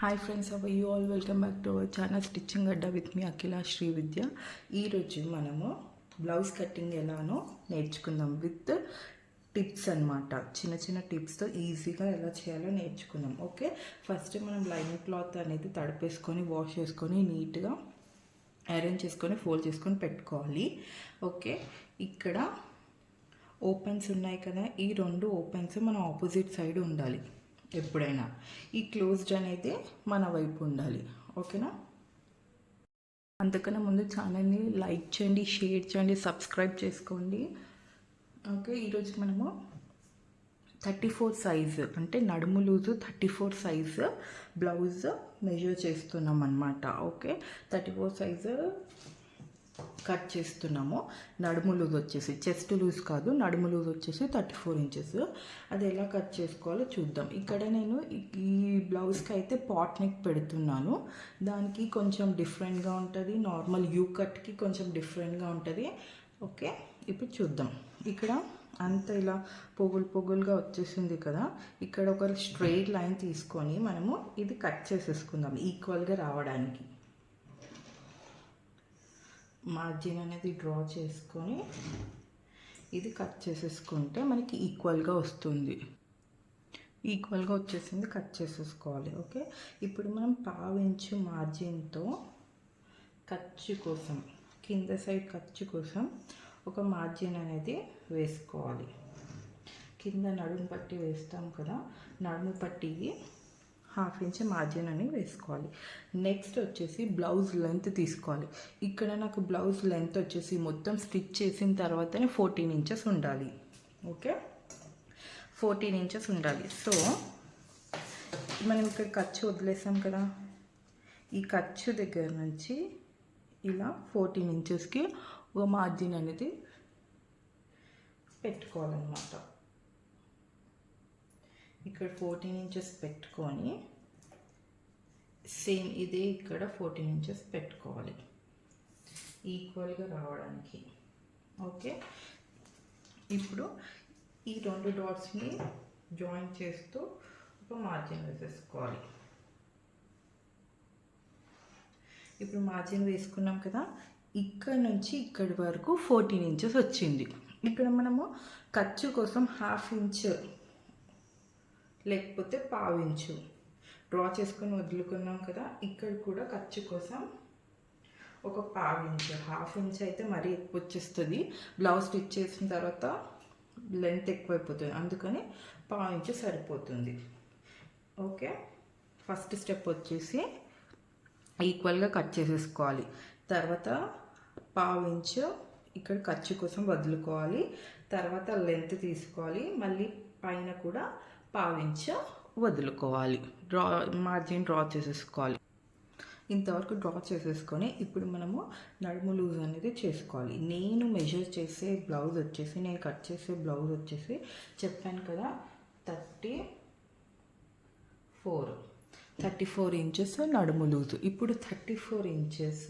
Hi friends, how are you all? Welcome back to our channel stitching Adda with me Akhila Sri Vidya. ఈరోజు మనము blouse cutting ఎలానో నేర్చుకుందాం with tips అనమాట. చిన్న చిన్న టిప్స్తో ఈజీగా ఎలా చేయాలో నేర్చుకుందాం. ఓకే, ఫస్ట్ మనం లైనింగ్ క్లాత్ అనేది తడిపేసుకొని వాష్ చేసుకొని నీట్గా అరేంజ్ చేసుకొని ఫోల్డ్ చేసుకొని పెట్టుకోవాలి. ఓకే, ఇక్కడ ఓపెన్స్ ఉన్నాయి కదా, ఈ రెండు ఓపెన్స్ మన ఆపోజిట్ సైడ్ ఉండాలి. ఎప్పుడైనా ఈ క్లోజ్డ్ అనేది మన వైపు ఉండాలి. ఓకేనా? అంతకన్నా ముందు ఛానల్ని లైక్ చేయండి, షేర్ చేయండి, సబ్స్క్రైబ్ చేసుకోండి. ఓకే, ఈరోజు మనము 34 సైజు అంటే నడుము లూజు 34 సైజు బ్లౌజ్ మెజర్ చేస్తున్నాం అన్నమాట. ఓకే, 34 సైజు కట్ చేస్తున్నాము. నడుము లూజ్ వచ్చేసి చెస్ట్ లూజ్ కాదు, నడుము లూజ్ వచ్చేసి 34 ఇంచెస్. అది ఎలా కట్ చేసుకోవాలో చూద్దాం. ఇక్కడ నేను ఈ బ్లౌజ్కి అయితే పాట్ నెక్ పెడుతున్నాను. దానికి కొంచెం డిఫరెంట్గా ఉంటుంది, నార్మల్ యూ కట్కి కొంచెం డిఫరెంట్గా ఉంటుంది. ఓకే, ఇప్పుడు చూద్దాం. ఇక్కడ అంత ఇలా పొగులుగా వచ్చేసింది కదా, ఇక్కడ ఒక స్ట్రెయిట్ లైన్ తీసుకొని మనము ఇది కట్ చేసేసుకుందాం ఈక్వల్గా రావడానికి. మార్జిన్ అనేది డ్రా చేసుకొని ఇది కట్ చేసేసుకుంటే మనకి ఈక్వల్గా వస్తుంది. ఈక్వల్గా వచ్చేసింది, కట్ చేసేసుకోవాలి. ఓకే, ఇప్పుడు మనం 1/2 ఇంచు మార్జిన్తో ఖర్చు కోసం, కింద సైడ్ ఖర్చు కోసం ఒక మార్జిన్ అనేది వేసుకోవాలి. కింద నడుము పట్టి వేస్తాం కదా, నడుము పట్టికి 1/2 ఇంచ్ మార్జిన్ అని వేసుకోవాలి. నెక్స్ట్ వచ్చేసి బ్లౌజ్ లెంత్ తీసుకోవాలి. ఇక్కడ నాకు బ్లౌజ్ లెంత్ వచ్చేసి మొత్తం స్టిచ్ చేసిన తర్వాతనే 14 ఇంచెస్ ఉండాలి. ఓకే, 14 ఇంచెస్ ఉండాలి. సో మనం ఇక్కడ ఖర్చు వదిలేసాం కదా, ఈ ఖర్చు దగ్గర నుంచి ఇలా 14 ఇంచెస్కి ఒక మార్జిన్ అనేది పెట్టుకోవాలన్నమాట. ఇక్కడ 14 ఇంచెస్ పెట్టుకొని సేమ్ ఇదే ఇక్కడ 14 ఇంచెస్ పెట్టుకోవాలి ఈక్వల్గా రావడానికి. ఓకే, ఇప్పుడు ఈ రెండు డాట్స్ని జాయిన్ చేస్తూ ఒక మార్జిన్ వేసేసుకోవాలి. ఇప్పుడు మార్జిన్ వేసుకున్నాం కదా, ఇక్కడ నుంచి ఇక్కడి వరకు 14 ఇంచెస్ వచ్చింది. ఇక్కడ మనము ఖర్చు కోసం 1/2 ఇంచ్ లేకపోతే 1/4 ఇంచు డ్రా చేసుకొని వదులుకున్నాం కదా, ఇక్కడ కూడా ఖర్చు కోసం ఒక 1/4 ఇంచు. 1/2 ఇంచ్ అయితే మరీ ఎక్కువ వచ్చేస్తుంది, బ్లౌజ్ స్టిచ్ చేసిన తర్వాత లెంత్ ఎక్కువైపోతుంది, అందుకని 1/4 ఇంచు సరిపోతుంది. ఓకే, ఫస్ట్ స్టెప్ వచ్చేసి ఈక్వల్గా కట్ చేసేసుకోవాలి. తర్వాత 1/4 ఇంచు ఇక్కడ ఖర్చు కోసం వదులుకోవాలి. తర్వాత లెంత్ తీసుకోవాలి, మళ్ళీ పైన కూడా 1/4 ఇంచు వదులుకోవాలి. మార్జిన్ డ్రా చేసేసుకోవాలి. ఇంతవరకు డ్రా చేసేసుకొని ఇప్పుడు మనము నడుము లూజ్ అనేది చేసుకోవాలి. నేను మెజర్ చేసే బ్లౌజ్ వచ్చేసి, నేను కట్ చేసే బ్లౌజ్ వచ్చేసి చెప్పాను కదా 34 ఇంచెస్ నడుము లూజు. ఇప్పుడు 34 ఇంచెస్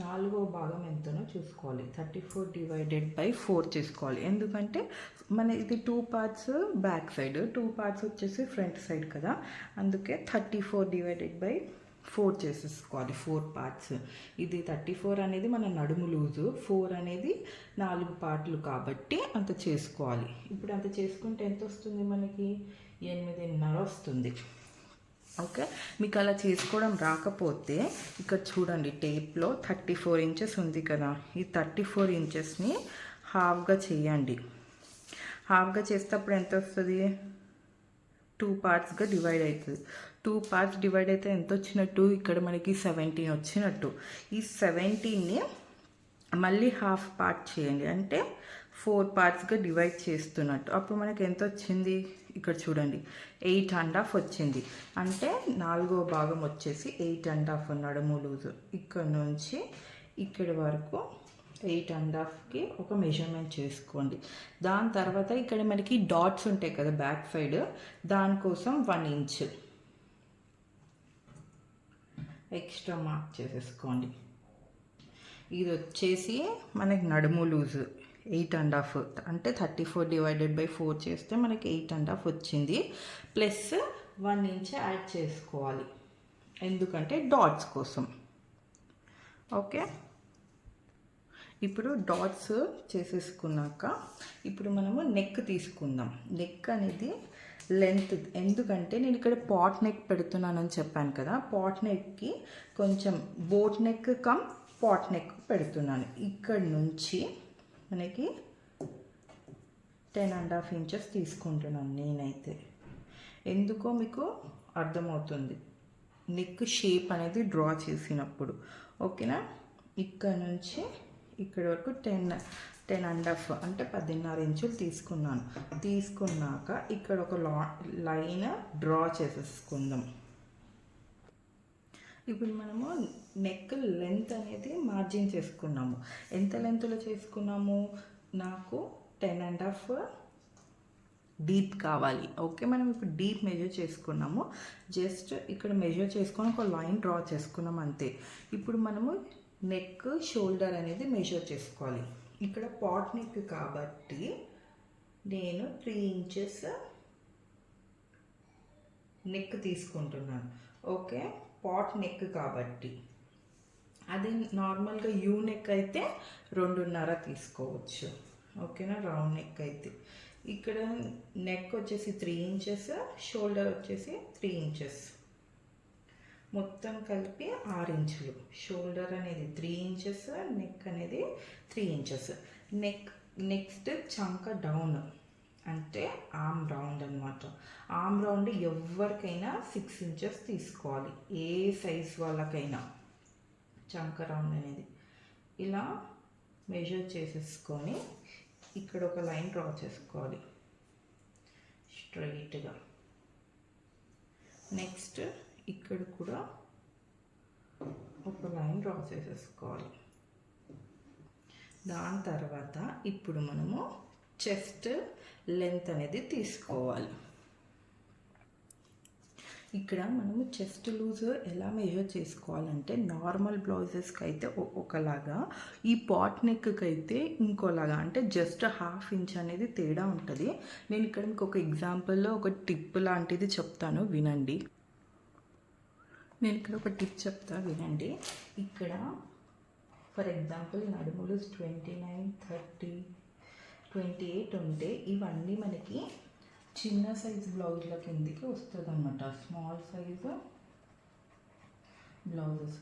4వ భాగం ఎంతనో చూసుకోవాలి. 34 డివైడెడ్ బై 4 చేసుకోవాలి. ఎందుకంటే మన ఇది 2 పార్ట్స్ బ్యాక్ సైడ్, 2 పార్ట్స్ వచ్చేసి ఫ్రంట్ సైడ్ కదా, అందుకే 34 డివైడెడ్ బై 4 చేసేసుకోవాలి. 4 పార్ట్స్. ఇది 34 అనేది మన నడుము లూజు, 4 అనేది 4 పార్ట్లు కాబట్టి అంత చేసుకోవాలి. ఇప్పుడు అంత చేసుకుంటే ఎంత వస్తుంది మనకి? 8.5 వస్తుంది. ఓకే, మీకు అలా చేసుకోవడం రాకపోతే ఇక్కడ చూడండి, టేప్లో 34 ఇంచెస్ ఉంది కదా, ఈ 34 ఇంచెస్ని హాఫ్గా చేయండి. హాఫ్గా చేసేటప్పుడు ఎంత వస్తుంది? 2 పార్ట్స్గా డివైడ్ అవుతుంది. 2 పార్ట్స్ డివైడ్ అయితే ఎంత వచ్చినట్టు? ఇక్కడ మనకి 17 వచ్చినట్టు. ఈ 17ని మళ్ళీ హాఫ్ పార్ట్ చేయండి, అంటే 4 పార్ట్స్గా డివైడ్ చేస్తున్నట్టు. అప్పుడు మనకి ఎంత వచ్చింది? ఇక్కడ చూడండి, 8.5 వచ్చింది. అంటే 4వ భాగం వచ్చేసి 8.5 నడుము లూజు. ఇక్కడ నుంచి ఇక్కడి వరకు 8.5కి ఒక మెజర్మెంట్ చేసుకోండి. దాని తర్వాత ఇక్కడ మనకి డాట్స్ ఉంటాయి కదా బ్యాక్ సైడ్, దానికోసం 1 ఇంచ్ ఎక్స్ట్రా మార్క్ చేసేసుకోండి. ఇది వచ్చేసి మనకి నడుము లూజు 8.5, అంటే 34 డివైడెడ్ బై 4 చేస్తే మనకి 8.5 వచ్చింది. ప్లస్ 1 ఇంచ్ యాడ్ చేసుకోవాలి. ఎందుకంటే డాట్స్ కోసం. ఓకే, ఇప్పుడు డాట్స్ చేసేసుకున్నాక ఇప్పుడు మనము నెక్ తీసుకుందాం. నెక్ అనేది లెంత్, ఎందుకంటే నేను ఇక్కడ పాట్ నెక్ పెడుతున్నానని చెప్పాను కదా, పాట్ నెక్కి కొంచెం boat neck cum pot neck పెడుతున్నాను. ఇక్కడ నుంచి మనకి 10.5 ఇంచెస్ తీసుకుంటున్నాను నేనైతే. ఎందుకో మీకు అర్థమవుతుంది నెక్ షేప్ అనేది డ్రా చేసినప్పుడు. ఓకేనా, ఇక్కడ నుంచి ఇక్కడ వరకు 10.5 అంటే 10.5 ఇంచులు తీసుకున్నాను. తీసుకున్నాక ఇక్కడ ఒక లైన్ డ్రా చేసేసుకుందాం. ఇప్పుడు మనము నెక్ లెంత్ అనేది మార్జిన్ చేసుకున్నాము. ఎంత లెంత్లో చేసుకున్నాము? నాకు 10.5 డీప్ కావాలి. ఓకే, మనం ఇప్పుడు డీప్ మెజర్ చేసుకున్నాము. జస్ట్ ఇక్కడ మెజర్ చేసుకొని ఒక లైన్ డ్రా చేసుకున్నాం అంతే. ఇప్పుడు మనము నెక్ షోల్డర్ అనేది మెజర్ చేసుకోవాలి. ఇక్కడ పాట్ నెక్ కాబట్టి నేను 3 ఇంచెస్ నెక్ తీసుకుంటున్నాను. ఓకే, పాట్ నెక్ కాబట్టి. అదే నార్మల్గా యూ నెక్ అయితే 2.5 తీసుకోవచ్చు. ఓకేనా, రౌండ్ నెక్ అయితే. ఇక్కడ నెక్ వచ్చేసి 3 ఇంచెస్, షోల్డర్ వచ్చేసి 3 ఇంచెస్, మొత్తం కలిపి 6 ఇంచులు. షోల్డర్ అనేది 3 ఇంచెస్, నెక్ అనేది 3 ఇంచెస్. నెక్స్ట్ చంక డౌన్ అంటే ఆర్మ్ రౌండ్ అనమాట. ఆర్మ్ రౌండ్ ఎవరికైనా 6 ఇంచెస్ తీసుకోవాలి, ఏ సైజ్ వాళ్ళకైనా. చంక రౌండ్ అనేది ఇలా మెజర్ చేసేసుకొని ఇక్కడ ఒక లైన్ డ్రా చేసుకోవాలి స్ట్రైట్గా. నెక్స్ట్ ఇక్కడ కూడా ఒక లైన్ డ్రా చేసేసుకోవాలి. దాని తర్వాత ఇప్పుడు మనము చెస్ట్ లెంత్ అనేది తీసుకోవాలి. ఇక్కడ మనము చెస్ట్ లూజ్ ఎలా మెజర్ చేసుకోవాలంటే, నార్మల్ బ్లౌజెస్కి అయితే ఒకలాగా, ఈ పాట్ నెక్కి అయితే ఇంకోలాగా, అంటే జస్ట్ 1/2 ఇంచ్ అనేది తేడా ఉంటుంది. నేను ఇక్కడ మీకు ఒక ఎగ్జాంపుల్లో ఒక టిప్ లాంటిది చెప్తాను, వినండి. నేను ఇక్కడ ఒక టిప్ చెప్తా, వినండి. ఇక్కడ ఫర్ ఎగ్జాంపుల్ నడుములు 29, 30, 28 ఉంటే ఇవన్నీ మనకి చిన్న సైజ్ బ్లౌజ్ల కిందికి వస్తుంది అనమాట, స్మాల్ సైజు బ్లౌజెస్.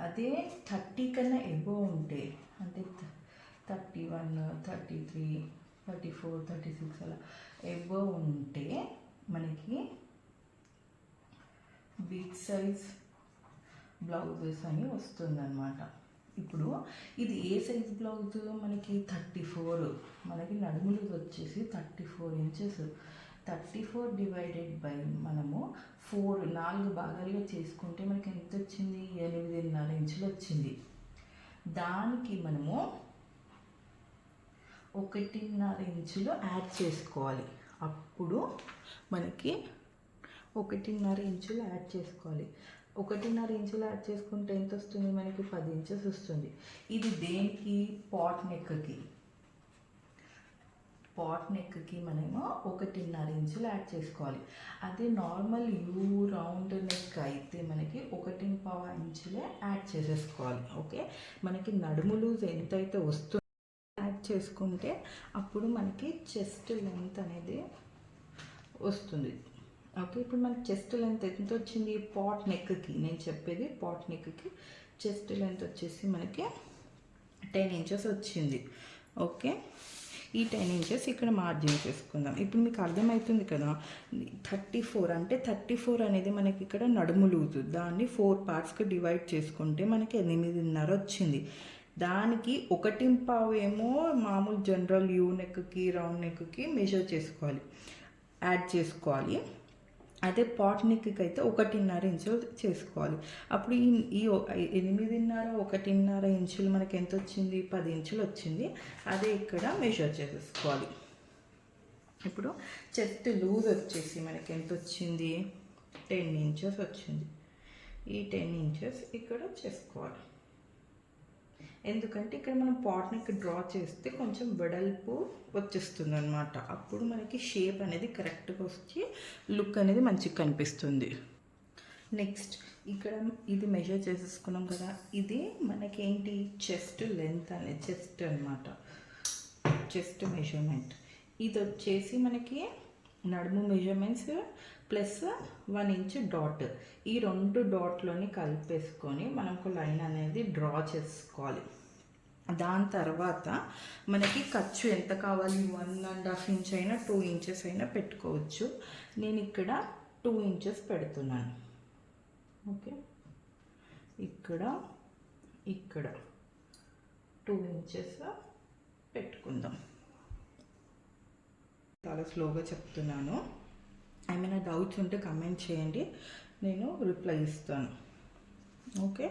అదే 30 కన్నా ఎబోవ్ ఉంటే, అంటే 31, 33, 34, 36 అలా ఎబోవ్ ఉంటే మనకి బిగ్ సైజ్ బ్లౌజెస్ అని వస్తుందన్నమాట. ఇప్పుడు ఇది ఏ సైజ్ బ్లౌజ్? మనకి 34, మనకి నడుములు వచ్చేసి 34 ఇంచెస్. 34 డివైడెడ్ బై మనము 4 భాగాలుగా చేసుకుంటే మనకి ఎంత వచ్చింది? 8.5 ఇంచులు వచ్చింది. దానికి మనము 1.5 ఇంచులు యాడ్ చేసుకోవాలి. అప్పుడు మనకి 1.5 ఇంచులు యాడ్ చేసుకోవాలి. 1.5 ఇంచులు యాడ్ చేసుకుంటే ఎంత వస్తుంది? మనకి 10 ఇంచెస్ వస్తుంది. ఇది దేనికి? పాట్ నెక్కి. పాట్ నెక్కి మనము 1.5 ఇంచులు యాడ్ చేసుకోవాలి. అదే నార్మల్ యూ రౌండ్ నెక్ అయితే మనకి 1.25 ఇంచులే యాడ్ చేసేసుకోవాలి. ఓకే, మనకి నడుము లూజ్ ఎంతైతే వస్తుందో యాడ్ చేసుకుంటే అప్పుడు మనకి చెస్ట్ లెంత్ అనేది వస్తుంది. ఓకే, ఇప్పుడు మనకి చెస్ట్ లెంత్ ఎంత వచ్చింది? పాట్ నెక్కి, నేను చెప్పేది పాట్ నెక్కి చెస్ట్ లెంత్ వచ్చేసి మనకి 10 ఇంచెస్ వచ్చింది. ఓకే, ఈ 10 ఇంచెస్ ఇక్కడ మార్జిన్ చేసుకుందాం. ఇప్పుడు మీకు అర్థమవుతుంది కదా, 34 అంటే 34 అనేది మనకి ఇక్కడ నడుము లూజు. దాన్ని 4 పార్ట్స్కి డివైడ్ చేసుకుంటే మనకి 8.5 వచ్చింది. దానికి 1.5 ఏమో మామూలు జనరల్ యూ నెక్కి, రౌండ్ నెక్కి మెజర్ చేసుకోవాలి, యాడ్ చేసుకోవాలి. అదే పాట్ నెక్కి అయితే 1.5 ఇంచులు చేసుకోవాలి. అప్పుడు ఈ 8.5, 1.5 ఇంచులు మనకి ఎంత వచ్చింది? 10 ఇంచులు వచ్చింది. అదే ఇక్కడ మెజర్ చేసేసుకోవాలి. ఇప్పుడు చెస్ట్ లూజ్ వచ్చేసి మనకి ఎంత వచ్చింది? 10 ఇంచెస్ వచ్చింది. ఈ 10 ఇంచెస్ ఇక్కడ చేసుకోవాలి. ఎందుకంటే ఇక్కడ మనం పాట్ నెక్ డ్రా చేస్తే కొంచెం వెడల్పు వచ్చేస్తుంది అనమాట. అప్పుడు మనకి షేప్ అనేది కరెక్ట్గా వచ్చి లుక్ అనేది మంచిగా కనిపిస్తుంది. నెక్స్ట్ ఇక్కడ ఇది మెజర్ చేసేసుకున్నాం కదా, ఇది మనకేంటి చెస్ట్ లెంత్ అనేది చెస్ట్ అనమాట, చెస్ట్ మెజర్మెంట్. ఇది వచ్చేసి మనకి నడుము మెజర్మెంట్స్ ప్లస్ 1 ఇంచ్ డాట్. ఈ 2 డాట్లోని కలిపేసుకొని మనం ఒక లైన్ అనేది డ్రా చేసుకోవాలి. దాని తర్వాత మనకి ఖర్చు ఎంత కావాలి, 1.5 ఇంచ్ అయినా 2 ఇంచెస్ అయినా పెట్టుకోవచ్చు. నేను ఇక్కడ 2 ఇంచెస్ పెడుతున్నాను. ఓకే, ఇక్కడ ఇక్కడ 2 ఇంచెస్ పెట్టుకుందాం. చాలా స్లోగా చెప్తున్నాను, ఏమైనా డౌట్స్ ఉంటే కమెంట్ చేయండి, నేను రిప్లై ఇస్తాను. ఓకే,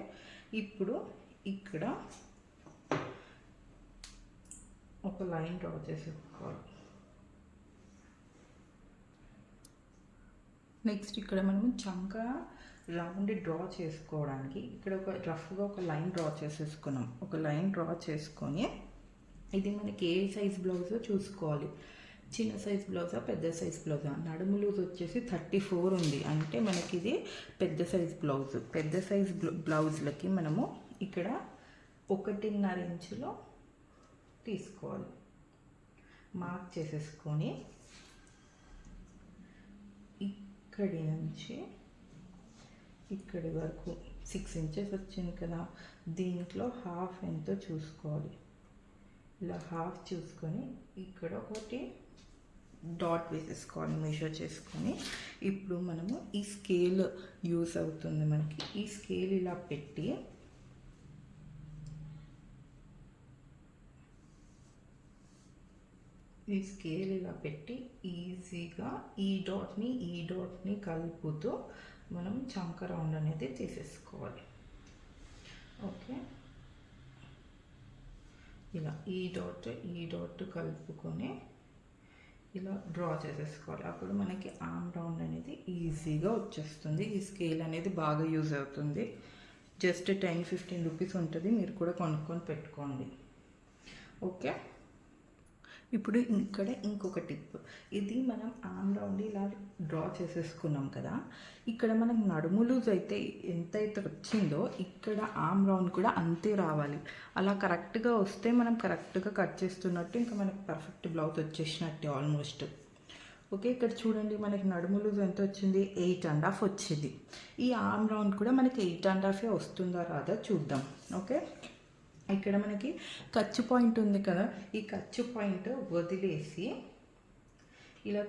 ఇప్పుడు ఇక్కడ ఒక లైన్ డ్రా చేసుకోవాలి. నెక్స్ట్ ఇక్కడ మనం చంక రౌండ్ డ్రా చేసుకోవడానికి ఇక్కడ ఒక రఫ్గా ఒక లైన్ డ్రా చేసేసుకున్నాం. ఒక లైన్ డ్రా చేసుకొని ఇది మనకి ఏ సైజ్ బ్లౌజో చూసుకోవాలి. చిన్న సైజ్ బ్లౌజా పెద్ద సైజ్ బ్లౌజా. నడుము లూజ్ వచ్చేసి 34 ఉంది, అంటే మనకి ఇది పెద్ద సైజ్ బ్లౌజ్. పెద్ద సైజ్ బ్లౌజ్లకి మనము ఇక్కడ 1.5 ఇంచులో తీసుకోవాలి. మార్క్ చేసేసుకొని ఇక్కడి నుంచి ఇక్కడి వరకు 6 ఇంచెస్ వచ్చింది కదా, దీంట్లో హాఫ్ ఎంతో చూసుకోవాలి. ఇలా హాఫ్ చూసుకొని ఇక్కడ ఒకటి డాట్ వేసేసుకోవాలి మెజర్ చేసుకొని. ఇప్పుడు మనము ఈ స్కేల్ యూస్ అవుతుంది మనకి. ఈ స్కేల్ ఇలా పెట్టి ఈజీగా ఈ డాట్ని కలుపుతూ మనం చంక రౌండ్ అనేది తీసేసుకోవాలి. ఓకే, ఇలా ఈ డాట్ కలుపుకొని ఇలా డ్రా చేసేసుకోవాలి. అప్పుడు మనకి ఆర్మ్ రౌండ్ అనేది ఈజీగా వచ్చేస్తుంది. ఈ స్కేల్ అనేది బాగా యూజ్ అవుతుంది. జస్ట్ 10-15 రూపీస్ ఉంటుంది, మీరు కూడా కొనుక్కొని పెట్టుకోండి. ఓకే, ఇప్పుడు ఇక్కడ ఇంకొక టిప్. ఇది మనం ఆర్మ్ రౌండ్ ఇలా డ్రా చేసేసుకున్నాం కదా, ఇక్కడ మనకు నడుము లూజ్ అయితే ఎంతైతే వచ్చిందో ఇక్కడ ఆర్మ్ రౌండ్ కూడా అంతే రావాలి. అలా కరెక్ట్గా వస్తే మనం కరెక్ట్గా కట్ చేస్తున్నట్టు ఇంకా మనకు పర్ఫెక్ట్ బ్లౌజ్ వచ్చేసినట్టే ఆల్మోస్ట్. ఓకే, ఇక్కడ చూడండి మనకి నడుము లూజ్ ఎంత వచ్చింది, 8.5 వచ్చింది. ఈ ఆర్మ్ రౌండ్ కూడా మనకి 8.5 వస్తుందా రాదా చూద్దాం. ఓకే, ఇక్కడ మనకి ఖర్చు పాయింట్ ఉంది కదా, ఈ ఖర్చు పాయింట్ వదిలేసి ఇలా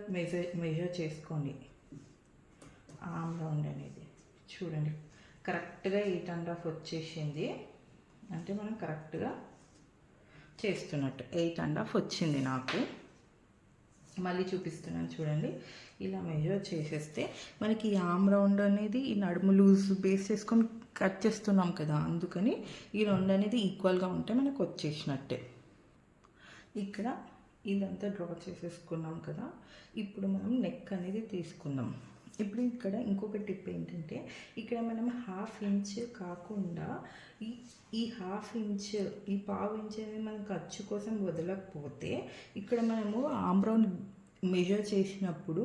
మెజర్ చేసుకోండి. ఆర్మ్ రౌండ్ అనేది చూడండి కరెక్ట్గా 8.5 వచ్చేసింది, అంటే మనం కరెక్ట్గా చేస్తున్నట్టు. 8.5 వచ్చింది నాకు. మళ్ళీ చూపిస్తున్నాను చూడండి. ఇలా మెజర్ చేసేస్తే మనకి ఈ ఆర్మ్ రౌండ్ అనేది ఈ నడుము లూజ్ బేస్ చేసుకొని కట్ చేస్తున్నాం కదా, అందుకని ఈ 2 అనేది ఈక్వల్గా ఉంటే మనకు వచ్చేసినట్టే. ఇక్కడ ఇదంతా డ్రా చేసేసుకున్నాం కదా, ఇప్పుడు మనం నెక్ అనేది తీసుకుందాం. ఇప్పుడు ఇక్కడ ఇంకొక టిప్ ఏంటంటే, ఇక్కడ మనం 1/2 ఇంచ్ కాకుండా ఈ 1/2 ఇంచ్ ఈ 1/2 ఇంచ్ అనేది మనం ఖర్చు కోసం వదలకపోతే ఇక్కడ మనము ఆర్మ్ రౌండ్ మెజర్ చేసినప్పుడు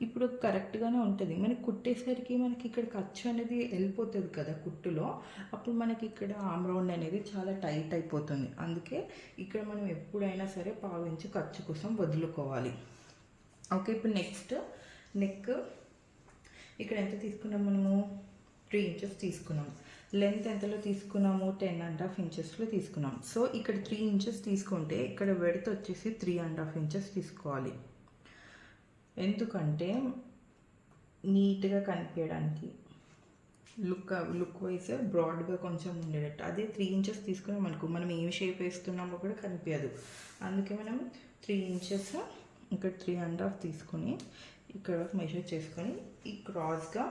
ఇప్పుడు కరెక్ట్గానే ఉంటుంది. మనకి కుట్టేసరికి మనకి ఇక్కడ ఖర్చు అనేది వెళ్ళిపోతుంది కదా కుట్టులో, అప్పుడు మనకి ఇక్కడ ఆర్మ్ రౌండ్ అనేది చాలా టైట్ అయిపోతుంది. అందుకే ఇక్కడ మనం ఎప్పుడైనా సరే 1/2 ఇంచ్ ఖర్చు కోసం వదులుకోవాలి. ఓకే, ఇప్పుడు నెక్స్ట్ నెక్ ఇక్కడ ఎంత తీసుకున్నాం మనము, 3 ఇంచెస్ తీసుకున్నాం. లెంత్ ఎంతలో తీసుకున్నాము, 10.5 ఇంచెస్లో తీసుకున్నాం. సో ఇక్కడ 3 ఇంచెస్ తీసుకుంటే ఇక్కడ వెడత్ వచ్చేసి 3.5 ఇంచెస్ తీసుకోవాలి. ఎందుకంటే నీట్గా కనిపించడానికి, లుక్ వైజ్ బ్రాడ్గా కొంచెం ఉండేటట్టు. అదే 3 ఇంచెస్ తీసుకున్నాం అనుకో, మనం ఏం షేప్ వేస్తున్నామో కూడా కనిపించదు. అందుకే మనం 3 ఇంచెస్ ఇక్కడ 3.5 తీసుకొని ఇక్కడ మెజర్ చేసుకొని ఈ క్రాస్గా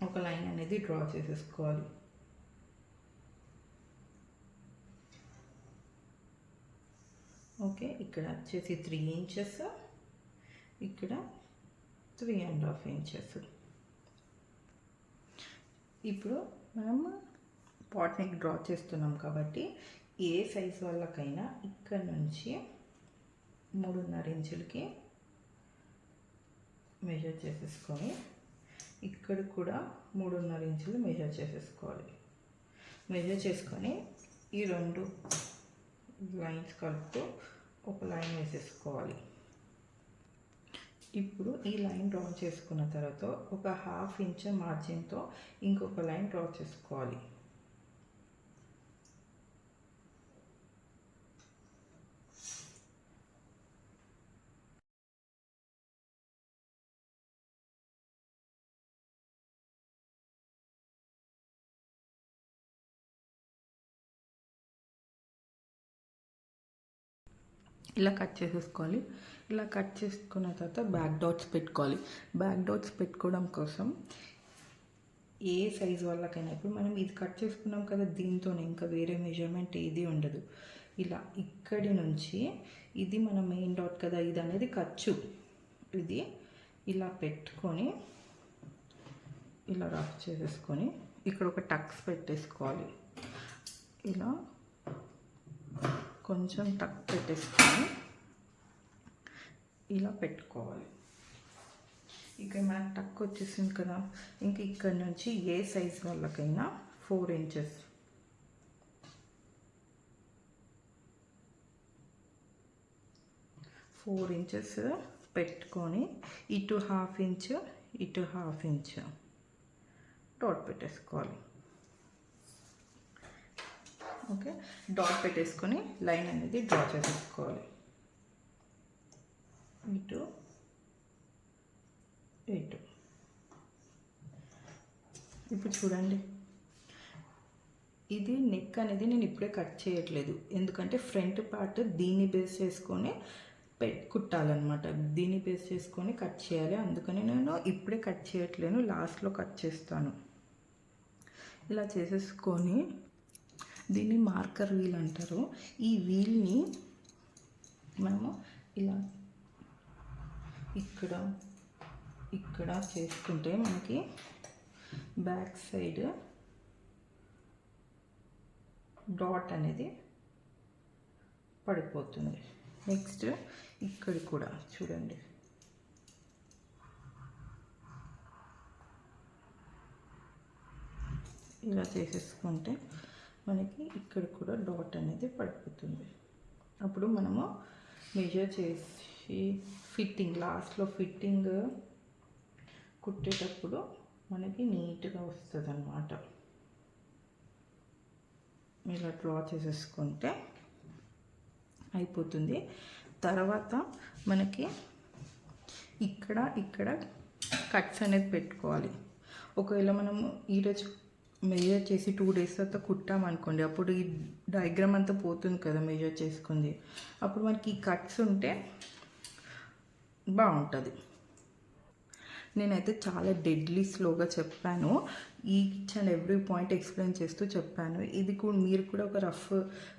ఒక లైన్ అనేది డ్రా చేసేసుకోవాలి. ఓకే, ఇక్కడ వచ్చేసి 3 ఇంచెస్, ఇక్కడ 3.5 ఇంచెస్. ఇప్పుడు మనం పాట్ నెక్ డ్రా చేస్తున్నాం కాబట్టి ఏ సైజ్ వాళ్ళకైనా ఇక్కడ నుంచి 3.5 ఇంచులకి మెజర్ చేసేసుకొని ఇక్కడ కూడా 3.5 ఇంచులు మెజర్ చేసేసుకోవాలి. మెజర్ చేసుకొని ఈ 2 లైన్స్ కలుపుతూ ఒక లైన్ వేసేసుకోవాలి. ఇప్పుడు ఈ లైన్ డ్రా చేసుకున్న తర్వాత ఒక 1/2 ఇంచ్ మార్జిన్తో ఇంకొక లైన్ డ్రా చేసుకోవాలి. ఇలా కట్ చేసేసుకోవాలి. ఇలా కట్ చేసుకున్న తర్వాత బ్యాక్ డాట్స్ పెట్టుకోవాలి. బ్యాక్ డాట్స్ పెట్టుకోవడం కోసం ఏ సైజ్ వాళ్ళకైనా ఇప్పుడు మనం ఇది కట్ చేసుకున్నాం కదా, దీంతోనే ఇంకా వేరే మెజర్మెంట్ ఏది ఉండదు. ఇలా ఇక్కడి నుంచి ఇది మన మెయిన్ డాట్ కదా, ఇది అనేది ఖర్చు. ఇది ఇలా పెట్టుకొని ఇలా రఫ్ చేసేసుకొని ఇక్కడ ఒక టక్స్ పెట్టేసుకోవాలి. ఇలా కొంచెం టక్ పెట్టేసుకొని ఇలా పెట్టుకోవాలి. ఇక్కడ మనకు టక్ వచ్చేసింది కదా, ఇంకా ఇక్కడ నుంచి ఏ సైజ్ వాళ్ళకైనా 4 ఇంచెస్ పెట్టుకొని ఇటు 1/2 ఇంచ్ ఇటు 1/2 ఇంచ్ డాట్ పెట్టేసుకోవాలి. ఓకే, డాట్ పెట్టేసుకొని లైన్ అనేది డ్రా చేసేసుకోవాలి. ఇటు ఇటు ఇప్పుడు చూడండి, ఇది నెక్ అనేది నేను ఇప్పుడే కట్ చేయట్లేదు, ఎందుకంటే ఫ్రంట్ పార్ట్ దీన్ని బేస్ చేసుకొని కుట్టాలన్నమాట. దీన్ని బేస్ చేసుకొని కట్ చేయాలి, అందుకని నేను ఇప్పుడే కట్ చేయట్లేను, లాస్ట్లో కట్ చేస్తాను. ఇలా చేసేసుకొని దీన్ని మార్కర్ వీల్ అంటారు. ఈ వీల్ని మనము ఇలా ఇక్కడ చేసుకుంటే మనకి బ్యాక్ సైడ్ డాట్ అనేది పడిపోతుంది. నెక్స్ట్ ఇక్కడ కూడా చూడండి, ఇలా చేసేసుకుంటే మనకి ఇక్కడ కూడా డాట్ అనేది పడిపోతుంది. అప్పుడు మనము మెజర్ చేసి ఫిట్టింగ్ లాస్ట్లో ఫిట్టింగ్ కుట్టేటప్పుడు మనకి నీట్గా వస్తుంది అన్నమాట. ఇలా డ్రా చేసేసుకుంటే అయిపోతుంది. తర్వాత మనకి ఇక్కడ కట్స్ అనేది పెట్టుకోవాలి. ఒకవేళ మనము ఈరోజు మెజర్ చేసి 2 డేస్ తర్వాత కుట్టామనుకోండి, అప్పుడు ఈ డయాగ్రామ్ అంతా పోతుంది కదా మెజర్ చేసుకుంది, అప్పుడు మనకి ఈ కట్స్ ఉంటే బాగుంటుంది. నేనైతే చాలా డెడ్లీ స్లోగా చెప్పాను, each and every point explain చేస్తూ చెప్పాను. ఇది కూడా మీరు కూడా ఒక రఫ్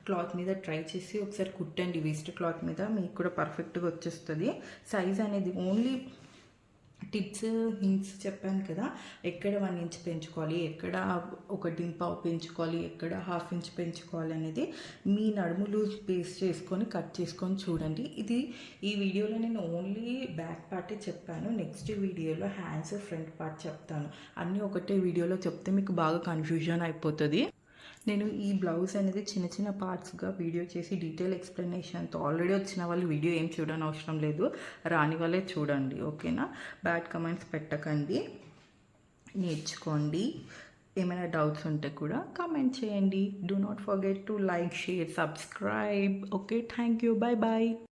క్లాత్ మీద ట్రై చేసి ఒకసారి కుట్టండి, వేస్ట్ క్లాత్ మీద, మీకు కూడా పర్ఫెక్ట్గా వచ్చేస్తుంది. సైజ్ అనేది ఓన్లీ టిప్స్ హింట్స్ చెప్పాను కదా, ఎక్కడ 1 ఇంచ్ పెంచుకోవాలి, ఎక్కడ 1.5 పెంచుకోవాలి, ఎక్కడ 1/2 ఇంచ్ పెంచుకోవాలి అనేది మీ నడుములు బేస్ చేసుకొని కట్ చేసుకొని చూడండి. ఈ వీడియోలో నేను ఓన్లీ బ్యాక్ పార్టే చెప్పాను, నెక్స్ట్ వీడియోలో హ్యాండ్స్ ఫ్రంట్ పార్ట్ చెప్తాను. అన్నీ ఒకటే వీడియోలో చెప్తే మీకు బాగా కన్ఫ్యూజన్ అయిపోతుంది. నేను ఈ బ్లౌజ్ అనేది చిన్న చిన్న పార్ట్స్గా వీడియో చేసి డీటెయిల్ ఎక్స్ప్లెనేషన్తో, ఆల్రెడీ వచ్చిన వాళ్ళు వీడియో ఏం చూడని అవసరం లేదు, రాని వాళ్ళే చూడండి. ఓకేనా, బ్యాడ్ కమెంట్స్ పెట్టకండి, నేర్చుకోండి. ఏమైనా డౌట్స్ ఉంటే కూడా కామెంట్ చేయండి. Do not forget to like, share, subscribe. Okay, thank you, bye bye.